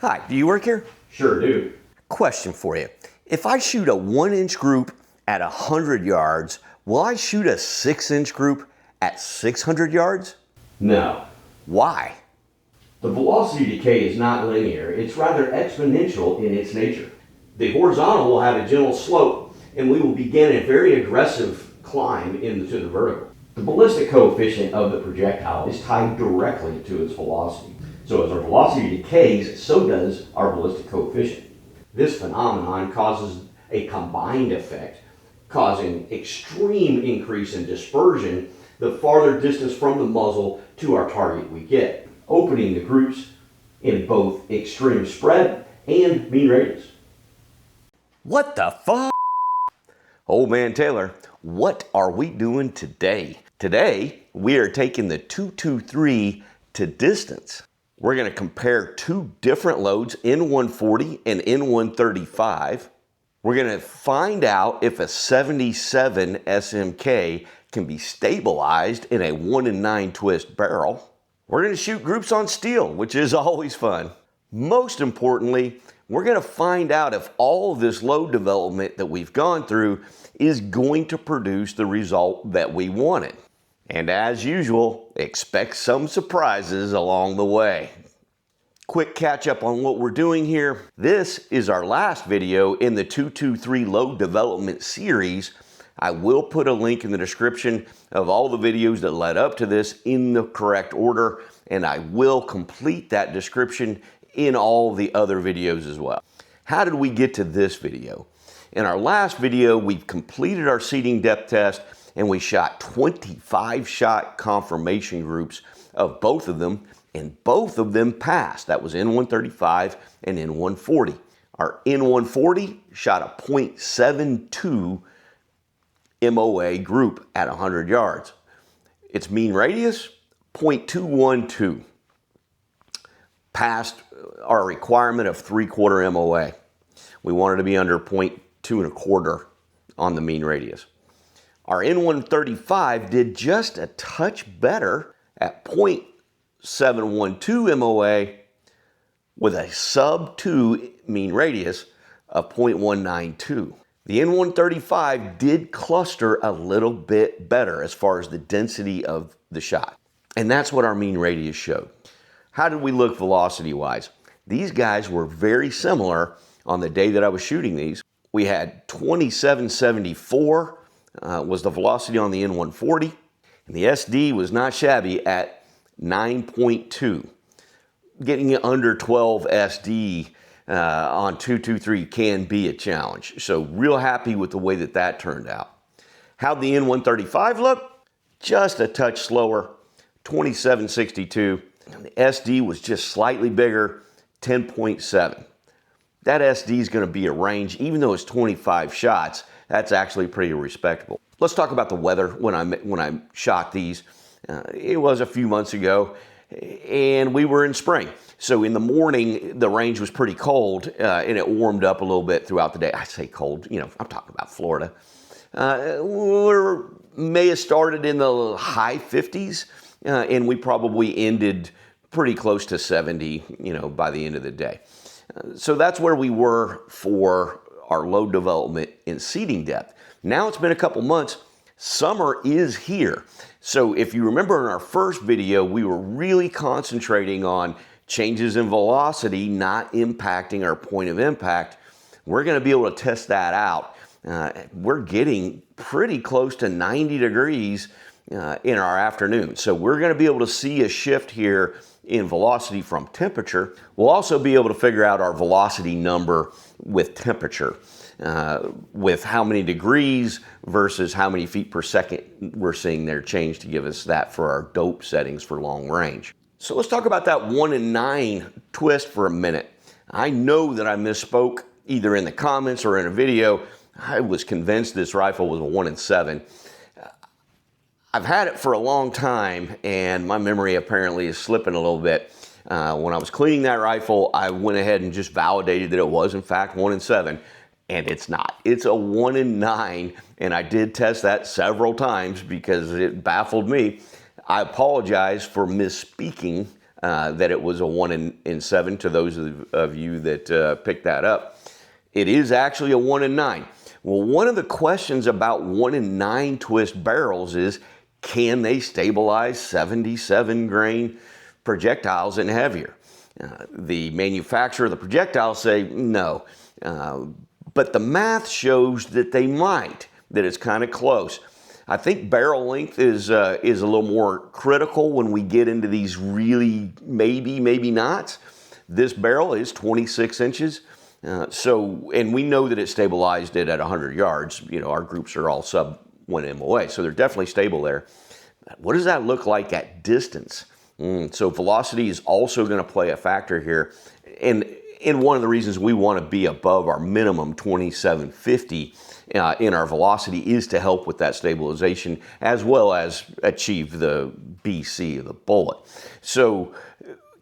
Hi, do you work here? Sure do. Question for you. If I shoot a 1-inch group at 100 yards, will I shoot a 6-inch group at 600 yards? No. Why? The velocity decay is not linear. It's rather exponential in its nature. The horizontal will have a gentle slope, and we will begin a very aggressive climb into the vertical. The ballistic coefficient of the projectile is tied directly to its velocity. So as our velocity decays, so does our ballistic coefficient. This phenomenon causes a combined effect, causing extreme increase in dispersion the farther distance from the muzzle to our target we get, opening the groups in both extreme spread and mean radius. What the fuck? Old man Taylor, what are we doing today? Today, we are taking the 223 to distance. We're going to compare two different loads, N140 and N135. We're going to find out if a 77 SMK can be stabilized in a 1-in-9 twist barrel. We're going to shoot groups on steel, which is always fun. Most importantly, we're going to find out if all of this load development that we've gone through is going to produce the result that we wanted. And as usual, expect some surprises along the way. Quick catch up on what we're doing here. This is our last video in the 223 load development series. I will put a link in the description of all the videos that led up to this in the correct order, and I will complete that description in all the other videos as well. How did we get to this video? In our last video, we've completed our seating depth test and we shot 25 shot confirmation groups of both of them, and both of them passed. That was N135 and N140. Our N140 shot a .72 MOA group at 100 yards. Its mean radius, .212. Passed our requirement of 3/4 MOA. We wanted to be under .225 on the mean radius. Our N135 did just a touch better at .712 MOA with a sub 2 mean radius of .192. The N135 did cluster a little bit better as far as the density of the shot. And that's what our mean radius showed. How did we look velocity-wise? These guys were very similar on the day that I was shooting these. We had 2774 was the velocity on the N140, and the SD was not shabby at 9.2. Getting it under 12 SD on 223 can be a challenge. So real happy with the way that that turned out. How'd the N135 look? Just a touch slower, 2762. And the SD was just slightly bigger, 10.7. That SD is going to be a range, even though it's 25 shots, that's actually pretty respectable. Let's talk about the weather when I shot these. It was a few months ago, and we were in spring. So in the morning, the range was pretty cold, and it warmed up a little bit throughout the day. I say cold, you know, I'm talking about Florida. We may have started in the high 50s, and we probably ended pretty close to 70, you know, by the end of the day. So that's where we were for our load development in seating depth. Now it's been a couple months. Summer is here. So if you remember in our first video, we were really concentrating on changes in velocity not impacting our point of impact. We're going to be able to test that out. We're getting pretty close to 90 degrees in our afternoon. So we're going to be able to see a shift here in velocity from temperature. We'll also be able to figure out our velocity number with temperature, with how many degrees versus how many feet per second we're seeing there change to give us that for our dope settings for long range. So let's talk about that 1-in-9 twist for a minute. I know that I misspoke either in the comments or in a video. I was convinced this rifle was a 1-in-7. I've had it for a long time, and my memory apparently is slipping a little bit. When I was cleaning that rifle, I went ahead and just validated that it was in fact 1-in-7, and it's not. It's a 1-in-9, and I did test that several times because it baffled me. I apologize for misspeaking that it was a 1 in 7 to those of you that picked that up. It is actually a 1 in 9. Well, one of the questions about 1 in 9 twist barrels is, can they stabilize 77 grain projectiles and heavier? The manufacturer of the projectiles say no, but the math shows that they might, that it's kind of close. I think barrel length is a little more critical when we get into these really maybe nots. This barrel is 26 inches. And we know that it stabilized it at 100 yards. You know, our groups are all sub 1 MOA, so they're definitely stable there. What does that look like at distance? So velocity is also going to play a factor here. And one of the reasons we want to be above our minimum 2750 in our velocity is to help with that stabilization as well as achieve the BC of the bullet. So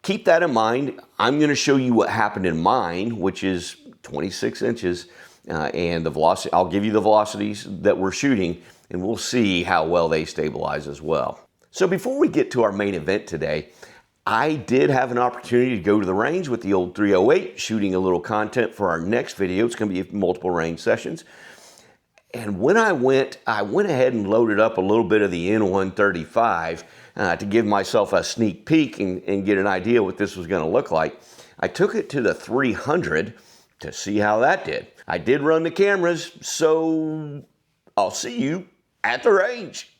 keep that in mind. I'm going to show you what happened in mine, which is 26 inches, and the velocity. I'll give you the velocities that we're shooting, and we'll see how well they stabilize as well. So before we get to our main event today, I did have an opportunity to go to the range with the old 308, shooting a little content for our next video. It's going to be multiple range sessions. And when I went ahead and loaded up a little bit of the N135 to give myself a sneak peek and get an idea what this was going to look like. I took it to the 300 to see how that did. I did run the cameras, so I'll see you at the range.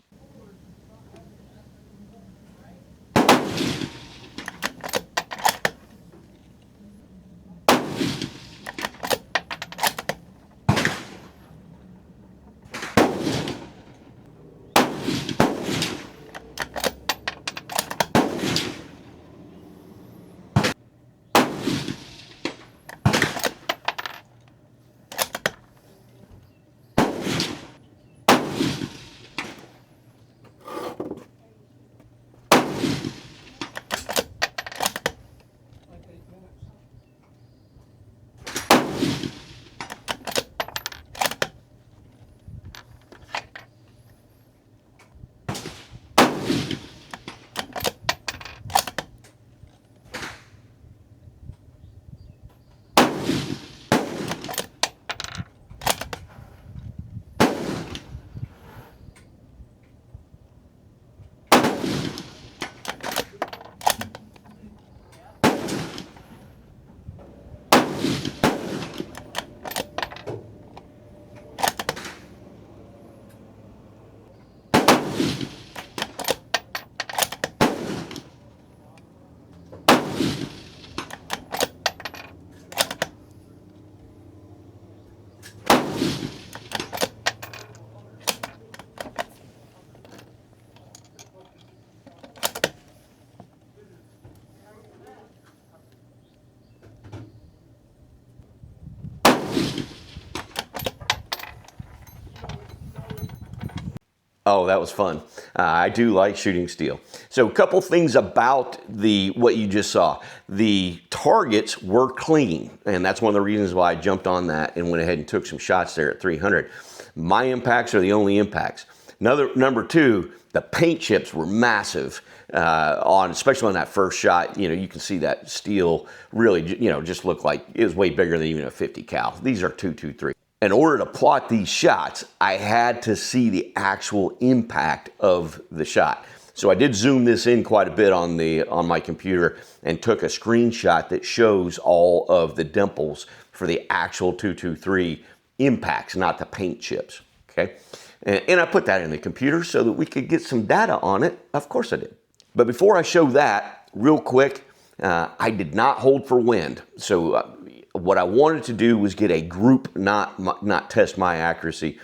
Oh, that was fun. I do like shooting steel. So a couple things about what you just saw. The targets were clean, and that's one of the reasons why I jumped on that and went ahead and took some shots there at 300. My impacts are the only impacts. Number two, the paint chips were massive especially on that first shot. You know, you can see that steel really, just looked like it was way bigger than even a 50 cal. These are 223. In order to plot these shots, I had to see the actual impact of the shot. So I did zoom this in quite a bit on my computer and took a screenshot that shows all of the dimples for the actual 223 impacts, not the paint chips, okay? And I put that in the computer so that we could get some data on it. Of course I did. But before I show that, real quick, I did not hold for wind. So what I wanted to do was get a group, not test my accuracy.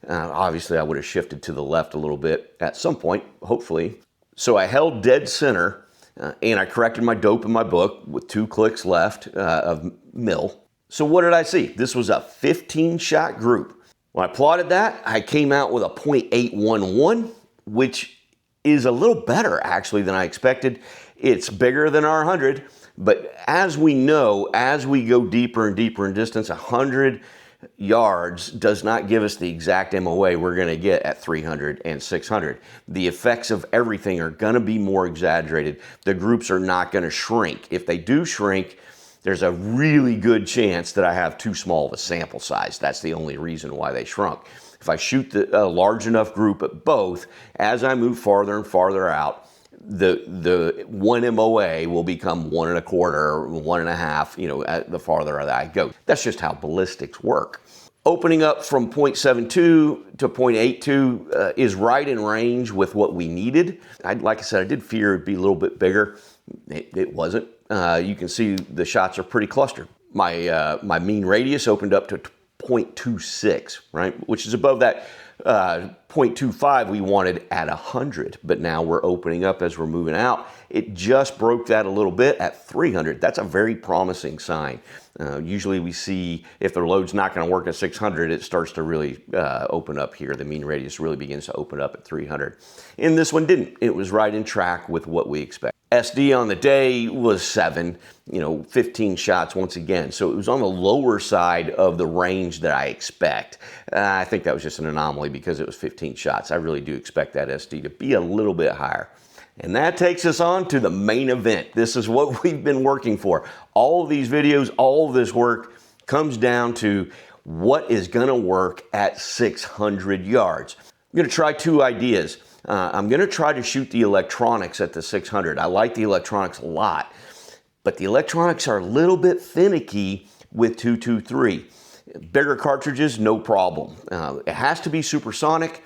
Obviously, I would have shifted to the left a little bit at some point, hopefully. So I held dead center, and I corrected my dope in my book with 2 clicks left of mill. So what did I see? This was a 15-shot group. When I plotted that, I came out with a .811, which is a little better, actually, than I expected. It's bigger than our 100. But as we know, as we go deeper and deeper in distance, 100 yards does not give us the exact MOA we're going to get at 300 and 600. The effects of everything are going to be more exaggerated. The groups are not going to shrink. If they do shrink, there's a really good chance that I have too small of a sample size. That's the only reason why they shrunk. If I shoot a large enough group at both, as I move farther and farther out, the 1 MOA will become 1 1/4, 1 1/2, the farther that I go. That's just how ballistics work. Opening up from 0.72 to 0.82 is right in range with what we needed. Like I said, I did fear it'd be a little bit bigger. It wasn't. You can see the shots are pretty clustered. My mean radius opened up to 0.26, right? Which is above that 0.25 we wanted at 100, but now we're opening up as we're moving out. It just broke that a little bit at 300. That's a very promising sign. Usually we see if the load's not going to work at 600, it starts to really open up here. The mean radius really begins to open up at 300. And this one didn't. It was right in track with what we expect. SD on the day was 7, 15 shots once again. So it was on the lower side of the range that I expect. I think that was just an anomaly because it was 15 shots. I really do expect that SD to be a little bit higher. And that takes us on to the main event. This is what we've been working for. All of these videos, all of this work comes down to what is going to work at 600 yards. I'm going to try 2 ideas. I'm going to try to shoot the electronics at the 600. I like the electronics a lot, but the electronics are a little bit finicky with 223. Bigger cartridges, no problem. It has to be supersonic,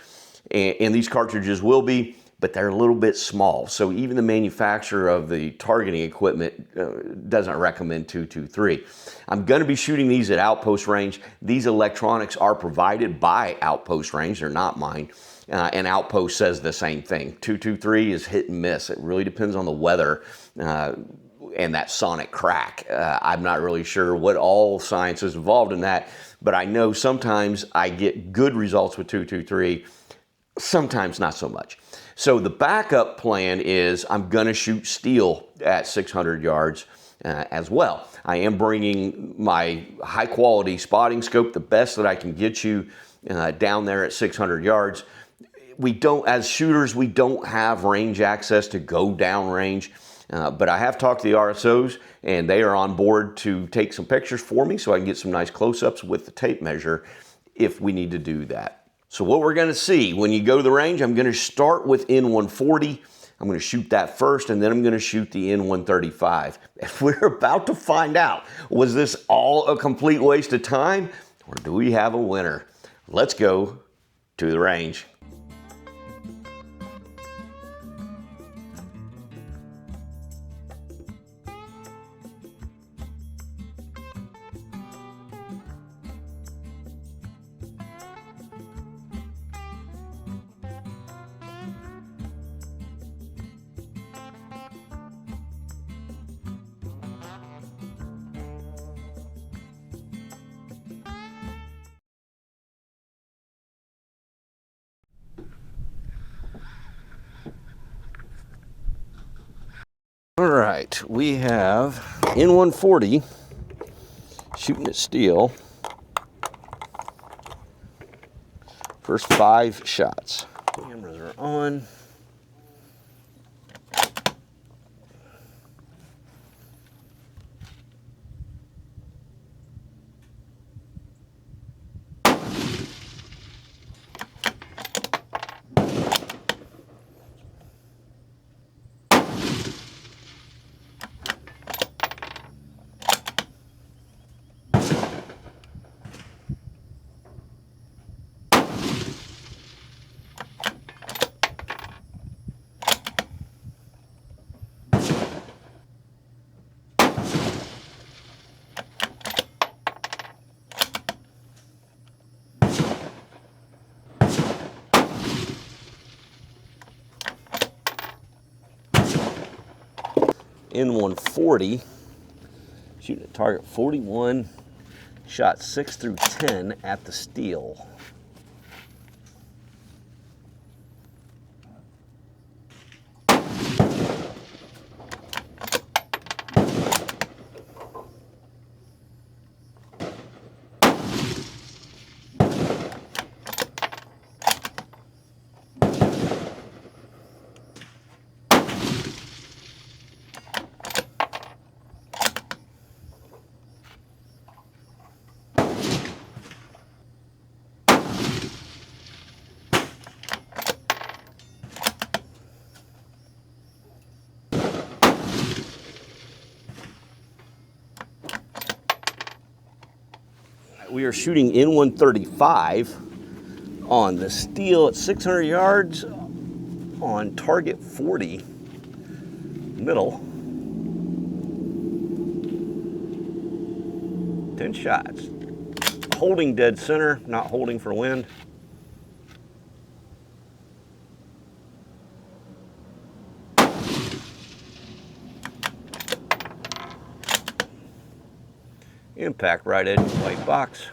and these cartridges will be, but they're a little bit small. So even the manufacturer of the targeting equipment doesn't recommend 223. I'm going to be shooting these at outpost range. These electronics are provided by Outpost Range. They're not mine. And Outpost says the same thing. 223 is hit and miss. It really depends on the weather and that sonic crack. I'm not really sure what all science is involved in that, but I know sometimes I get good results with 223, sometimes not so much. So the backup plan is I'm going to shoot steel at 600 yards as well. I am bringing my high quality spotting scope, the best that I can get you down there at 600 yards. We don't, as shooters, we don't have range access to go down range, but I have talked to the RSOs and they are on board to take some pictures for me so I can get some nice close-ups with the tape measure if we need to do that. So what we're going to see when you go to the range, I'm going to start with N140. I'm going to shoot that first, and then I'm going to shoot the N135. And we're about to find out, was this all a complete waste of time, or do we have a winner? Let's go to the range. All right, we have N140 shooting at steel. First 5 shots. Cameras are on. N140 shooting at target 41, shot 6 through 10 at the steel. We are shooting N135 on the steel at 600 yards on target 40, middle. 10 shots. Holding dead center, not holding for wind. Impact right edge of white box.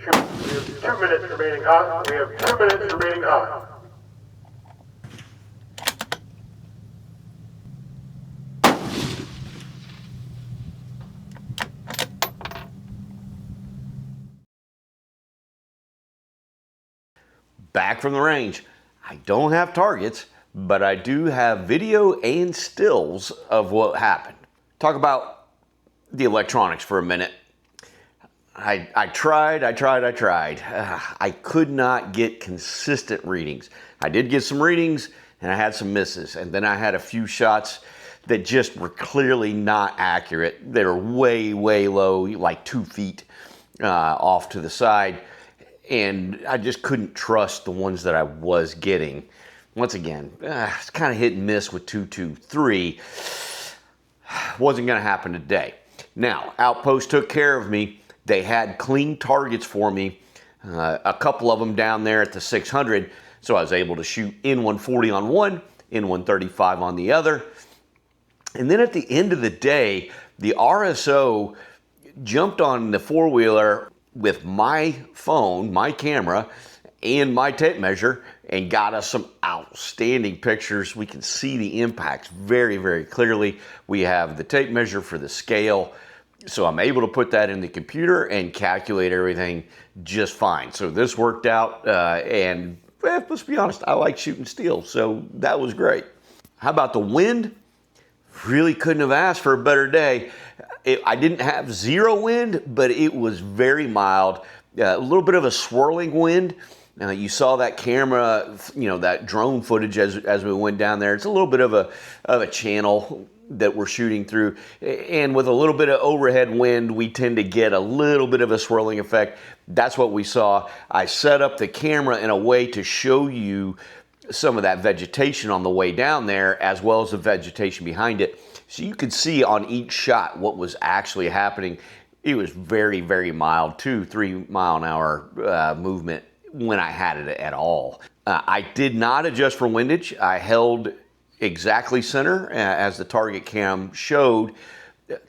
We have 2 minutes remaining hot. We have 2 minutes remaining hot. Back from the range. I don't have targets, but I do have video and stills of what happened. Talk about the electronics for a minute. I tried. I could not get consistent readings. I did get some readings and I had some misses. And then I had a few shots that just were clearly not accurate. They were way, way low, like 2 feet off to the side. And I just couldn't trust the ones that I was getting. Once again, it's kind of hit and miss with 223. Wasn't going to happen today. Now, Outpost took care of me. They had clean targets for me, a couple of them down there at the 600, so I was able to shoot N140 on one, N135 on the other. And then at the end of the day, the RSO jumped on the four-wheeler with my phone, my camera, and my tape measure and got us some outstanding pictures. We can see the impacts very, very clearly. We have the tape measure for the scale. So I'm able to put that in the computer and calculate everything just fine. So this worked out, and let's be honest, I like shooting steel, so that was great. How about the wind? Really couldn't have asked for a better day. I didn't have zero wind, but it was very mild. A little bit of a swirling wind. You saw that camera, that drone footage as we went down there. It's a little bit of a channel that we're shooting through, and with a little bit of overhead wind, we tend to get a little bit of a swirling effect. That's what we saw. I set up the camera in a way to show you some of that vegetation on the way down there, as well as the vegetation behind it, so you could see on each shot what was actually happening. It was very, very mild, 2-3 mile an hour movement when I had it at all. I did not adjust for windage. I held exactly center as the target cam showed.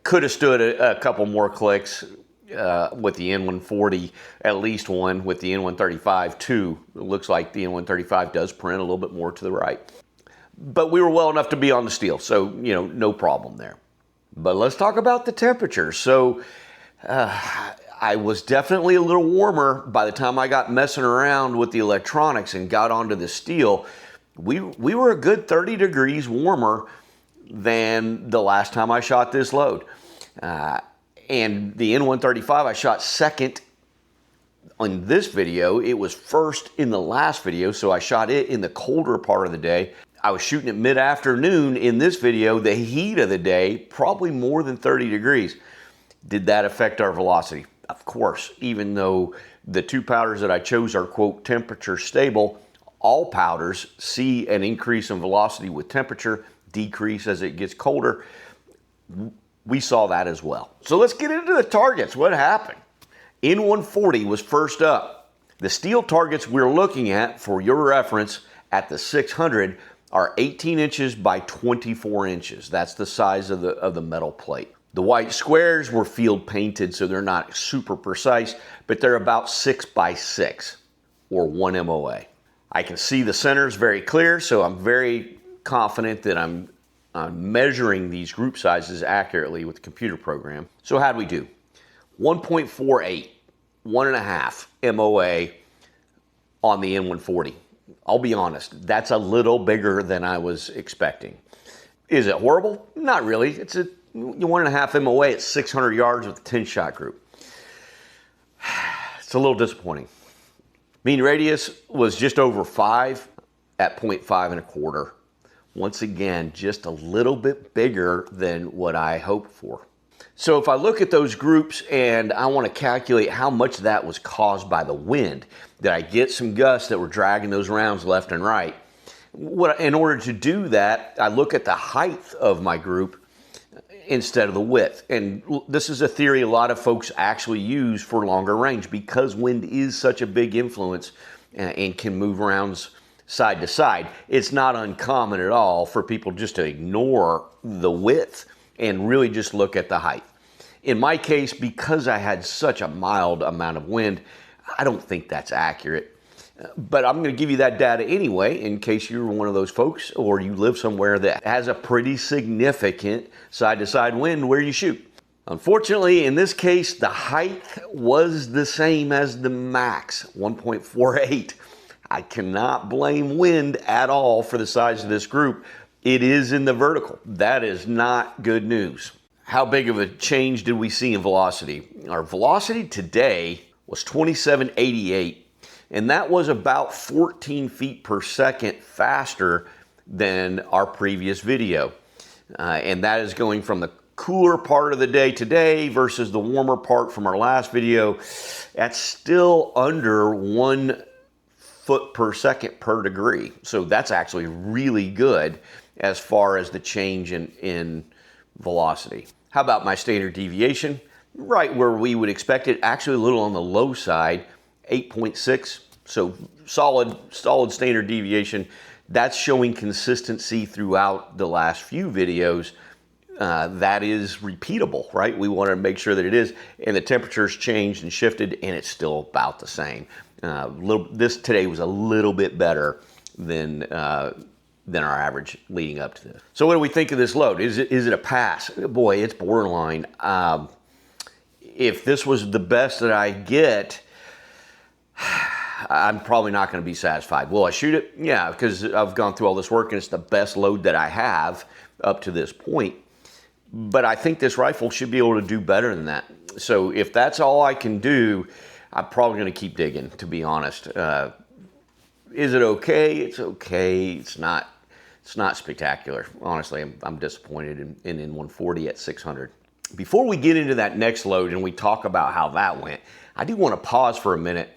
Could have stood a couple more clicks with the N140, at least one. With the N135 too. It looks like the N135 does print a little bit more to the right. But we were well enough to be on the steel, so no problem there. But let's talk about the temperature. So I was definitely a little warmer by the time I got messing around with the electronics and got onto the steel. We were a good 30 degrees warmer than the last time I shot this load. And the N135 I shot second on this video. It was first in the last video, so I shot it in the colder part of the day. I was shooting at mid-afternoon in this video, the heat of the day, probably more than 30 degrees. Did that affect our velocity? Of course, even though the two powders that I chose are, quote, temperature stable, all powders see an increase in velocity with temperature, decrease as it gets colder. We saw that as well. So let's get into the targets. What happened? N140 was first up. The steel targets we're looking at, for your reference, at the 600 are 18 inches by 24 inches. That's the size of the metal plate. The white squares were field painted, so they're not super precise, but they're about 6 by 6 or 1 MOA. I can see the centers very clear, so I'm very confident that I'm measuring these group sizes accurately with the computer program. So how'd we do? 1.48, 1.5 MOA on the N140. I'll be honest, that's a little bigger than I was expecting. Is it horrible? Not really. It's a 1.5 MOA at 600 yards with a 10-shot group. It's a little disappointing. Mean radius was just over 5 at 0.525. Once again, just a little bit bigger than what I hoped for. So if I look at those groups and I want to calculate how much that was caused by the wind, did I get some gusts that were dragging those rounds left and right? In order to do that, I look at the height of my group instead of the width. And this is a theory a lot of folks actually use for longer range because wind is such a big influence and can move rounds side to side. It's not uncommon at all for people just to ignore the width and really just look at the height. In my case, because I had such a mild amount of wind, I don't think that's accurate. But I'm going to give you that data anyway, in case you're one of those folks or you live somewhere that has a pretty significant side-to-side wind where you shoot. Unfortunately, in this case, the height was the same as the max, 1.48. I cannot blame wind at all for the size of this group. It is in the vertical. That is not good news. How big of a change did we see in velocity? Our velocity today was 2788. And that was about 14 feet per second faster than our previous video. And that is going from the cooler part of the day today versus the warmer part from our last video. That's still under 1 foot per second per degree. So that's actually really good as far as the change in velocity. How about my standard deviation? Right where we would expect it, actually a little on the low side. 8.6, so solid standard deviation. That's showing consistency throughout the last few videos. That is repeatable, right? We want to make sure that it is, and the temperature's changed and shifted, and it's still about the same. This today was a little bit better than our average leading up to this. So what do we think of this load? Is it a pass? Boy, it's borderline. If this was the best that I get, I'm probably not going to be satisfied. Will I shoot it? Yeah, because I've gone through all this work and it's the best load that I have up to this point. But I think this rifle should be able to do better than that. So if that's all I can do, I'm probably going to keep digging, to be honest. Is it okay? It's okay. It's not spectacular. Honestly, I'm disappointed in N140 at 600. Before we get into that next load and we talk about how that went, I do want to pause for a minute.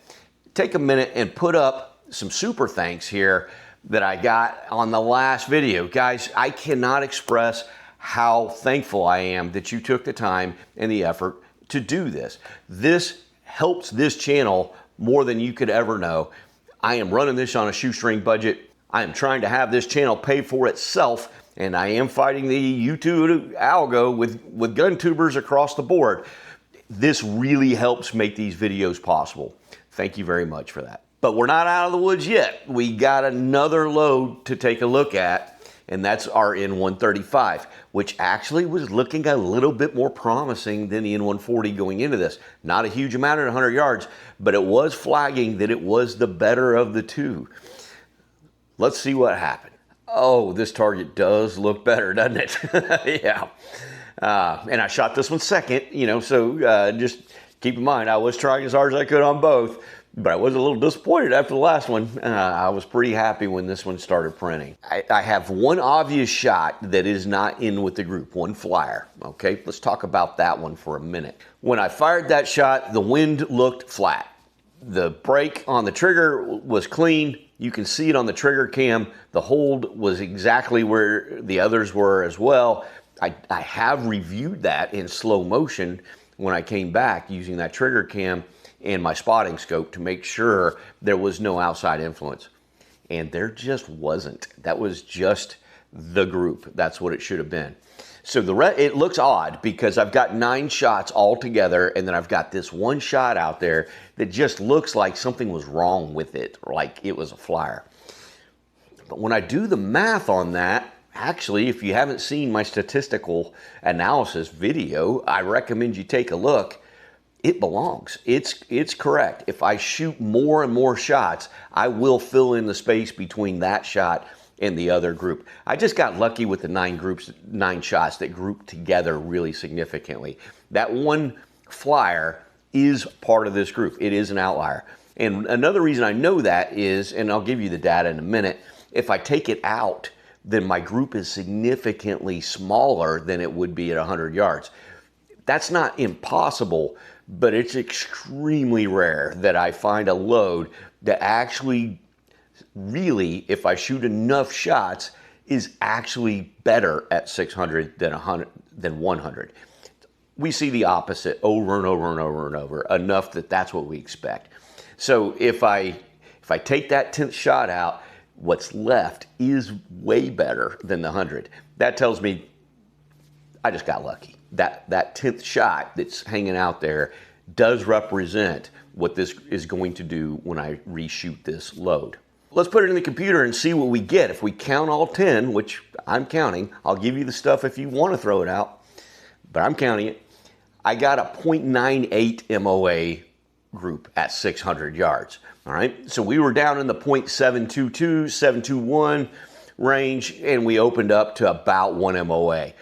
Take a minute and put up some super thanks here that I got on the last video. Guys, I cannot express how thankful I am that you took the time and the effort to do this. This helps this channel more than you could ever know. I am running this on a shoestring budget. I am trying to have this channel pay for itself, and I am fighting the YouTube algo with gun tubers across the board. This really helps make these videos possible. Thank you very much for that. But we're not out of the woods yet. We got another load to take a look at, and that's our N135, which actually was looking a little bit more promising than the N140 going into this. Not a huge amount at 100 yards, but it was flagging that it was the better of the two. Let's see what happened. Oh, this target does look better, doesn't it? Yeah. And I shot this one second, so just Keep in mind, I was trying as hard as I could on both, but I was a little disappointed after the last one. I was pretty happy when this one started printing. I have one obvious shot that is not in with the group, one flyer. Okay, let's talk about that one for a minute. When I fired that shot, the wind looked flat. The brake on the trigger was clean. You can see it on the trigger cam. The hold was exactly where the others were as well. I have reviewed that in slow motion when I came back using that trigger cam and my spotting scope to make sure there was no outside influence. And there just wasn't. That was just the group. That's what it should have been. So it looks odd because I've got 9 shots all together, and then I've got this one shot out there that just looks like something was wrong with it, or like it was a flyer. But when I do the math on that, actually, if you haven't seen my statistical analysis video, I recommend you take a look. It belongs. It's correct. If I shoot more and more shots, I will fill in the space between that shot and the other group. I just got lucky with the 9 shots that grouped together really significantly. That one flyer is part of this group. It is an outlier. And another reason I know that is, and I'll give you the data in a minute, if I take it out, then my group is significantly smaller than it would be at 100 yards. That's not impossible, but it's extremely rare that I find a load that actually really, if I shoot enough shots, is actually better at 600 than 100. We see the opposite over and over and over and over, enough that that's what we expect. So if I take that 10th shot out, what's left is way better than the 100. That tells me I just got lucky. That 10th shot that's hanging out there does represent what this is going to do when I reshoot this load. Let's put it in the computer and see what we get. If we count all 10, which I'm counting, I'll give you the stuff if you want to throw it out, but I'm counting it. I got a 0.98 MOA group at 600 yards. All right, so we were down in the 0.722, 721 range, and we opened up to about 1 MOA.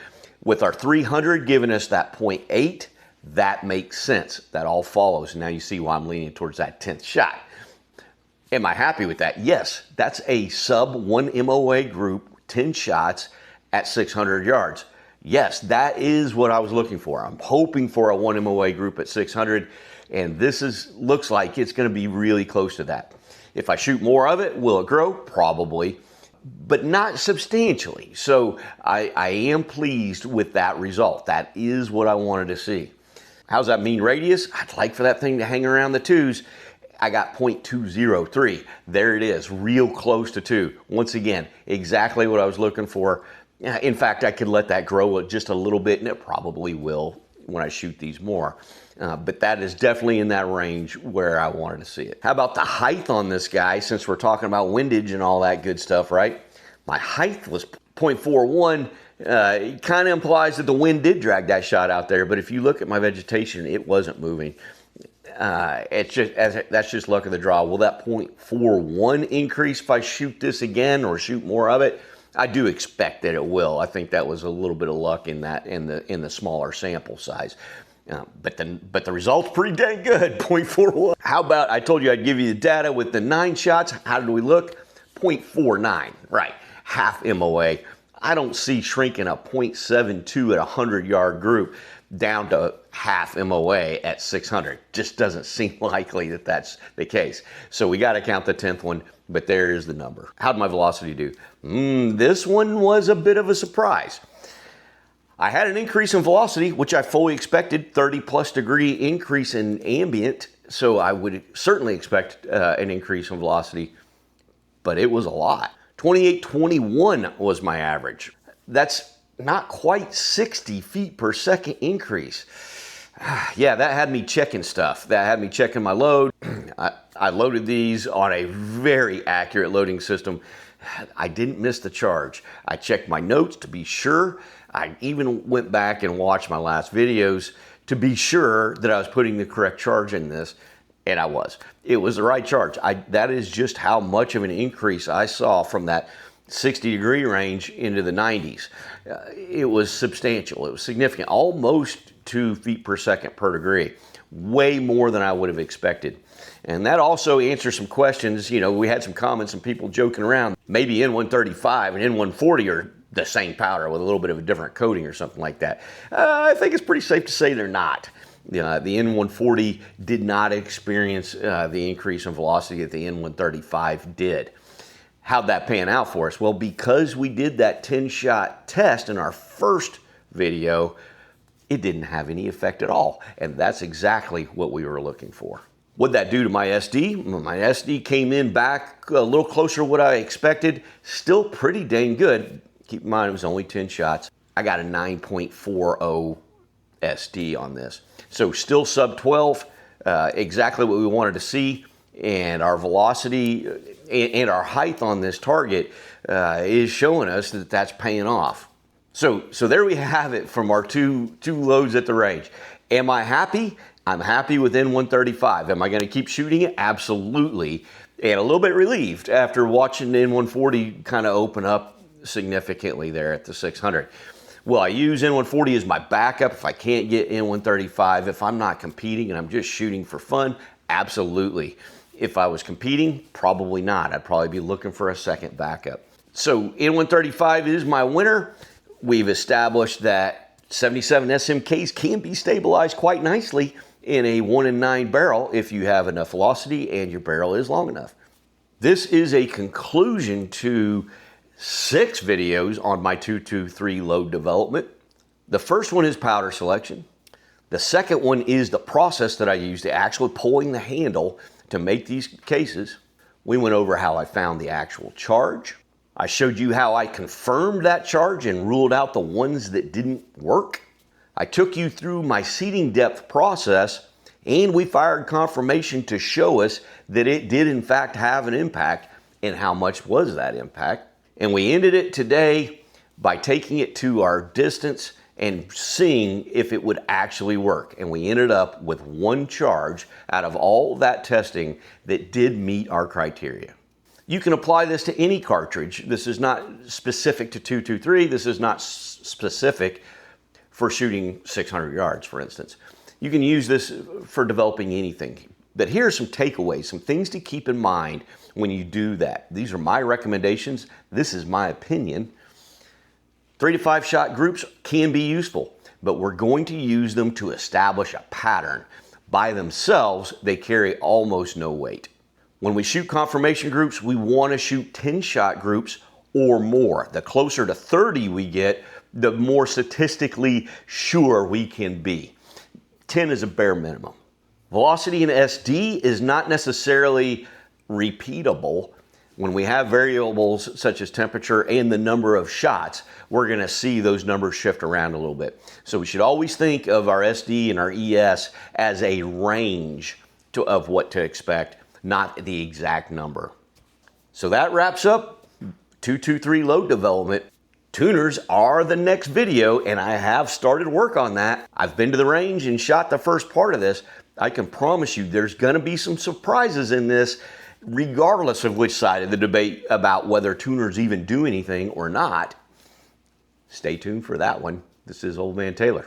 With our 300 giving us that 0.8, that makes sense. That all follows. Now you see why I'm leaning towards that 10th shot. Am I happy with that? Yes, that's a sub 1 MOA group, 10 shots at 600 yards. Yes, that is what I was looking for. I'm hoping for a 1 MOA group at 600, and this looks like it's going to be really close to that. If I shoot more of it, will it grow? Probably, but not substantially. So I am pleased with that result. That is what I wanted to see. How's that mean radius? I'd like for that thing to hang around the 2s. I got 0.203. There it is, real close to 2. Once again, exactly what I was looking for. In fact, I could let that grow just a little bit, and it probably will when I shoot these more. But that is definitely in that range where I wanted to see it. How about the height on this guy, since we're talking about windage and all that good stuff, right? My height was 0.41. It kind of implies that the wind did drag that shot out there, but if you look at my vegetation, it wasn't moving. That's just luck of the draw. Will that 0.41 increase if I shoot this again or shoot more of it? I do expect that it will. I think that was a little bit of luck in that in the smaller sample size. But the result's pretty dang good, 0.41. How about, I told you I'd give you the data with the 9 shots. How did we look? 0.49, right, half MOA. I don't see shrinking a 0.72 at a 100-yard group down to half MOA at 600. Just doesn't seem likely that that's the case. So we got to count the 10th one, but there is the number. How'd my velocity do? This one was a bit of a surprise. I had an increase in velocity, which I fully expected, 30+ degree increase in ambient, so I would certainly expect an increase in velocity, but it was a lot. 28.21 was my average. That's not quite 60 feet per second increase. Yeah, that had me checking stuff. That had me checking my load. I loaded these on a very accurate loading system. I didn't miss the charge. I checked my notes to be sure. I even went back and watched my last videos to be sure that I was putting the correct charge in this, and I was. It was the right charge. That is just how much of an increase I saw from that 60 degree range into the 90s. It was substantial. It was significant, almost 2 feet per second per degree, way more than I would have expected. And that also answers some questions. You know, we had some comments and people joking around. Maybe N135 and N140 are the same powder with a little bit of a different coating or something like that. I think it's pretty safe to say they're not. The N140 did not experience the increase in velocity that the N135 did. How'd that pan out for us? Well, because we did that 10-shot test in our first video, it didn't have any effect at all. And that's exactly what we were looking for. What'd that do to my SD? My SD came in back a little closer to what I expected. Still pretty dang good. Keep in mind, it was only 10 shots. I got a 9.40 SD on this. So still sub 12, exactly what we wanted to see. And our velocity and our height on this target is showing us that that's paying off. So there we have it from our two loads at the range. Am I happy? I'm happy with N135. Am I going to keep shooting it? Absolutely. And a little bit relieved after watching the N140 kind of open up significantly there at the 600. Will I use N140 as my backup if I can't get N135? If I'm not competing and I'm just shooting for fun? Absolutely. If I was competing, probably not. I'd probably be looking for a second backup. So N135 is my winner. We've established that 77 SMKs can be stabilized quite nicely in a 1-in-9 barrel if you have enough velocity and your barrel is long enough. This is a conclusion to 6 videos on my 223 load development. The first one is powder selection. The second one is the process that I use to actually pulling the handle to make these cases. We went over how I found the actual charge. I showed you how I confirmed that charge and ruled out the ones that didn't work. I took you through my seating depth process, and we fired confirmation to show us that it did in fact have an impact, and how much was that impact. And we ended it today by taking it to our distance and seeing if it would actually work. And we ended up with one charge out of all that testing that did meet our criteria. You can apply this to any cartridge. This is not specific to 223. This is not specific for shooting 600 yards, for instance. You can use this for developing anything. But here are some takeaways, some things to keep in mind when you do that. These are my recommendations. This is my opinion. 3 to 5 shot groups can be useful, but we're going to use them to establish a pattern. By themselves, they carry almost no weight. When we shoot confirmation groups, we want to shoot 10-shot groups or more. The closer to 30 we get, the more statistically sure we can be. 10 is a bare minimum. Velocity in SD is not necessarily repeatable. When we have variables such as temperature and the number of shots, we're going to see those numbers shift around a little bit. So we should always think of our SD and our ES as a range of what to expect, not the exact number. So that wraps up 223 load development. Tuners are the next video, and I have started work on that. I've been to the range and shot the first part of this. I can promise you there's going to be some surprises in this, regardless of which side of the debate about whether tuners even do anything or not. Stay tuned for that one. This is Old Man Taylor.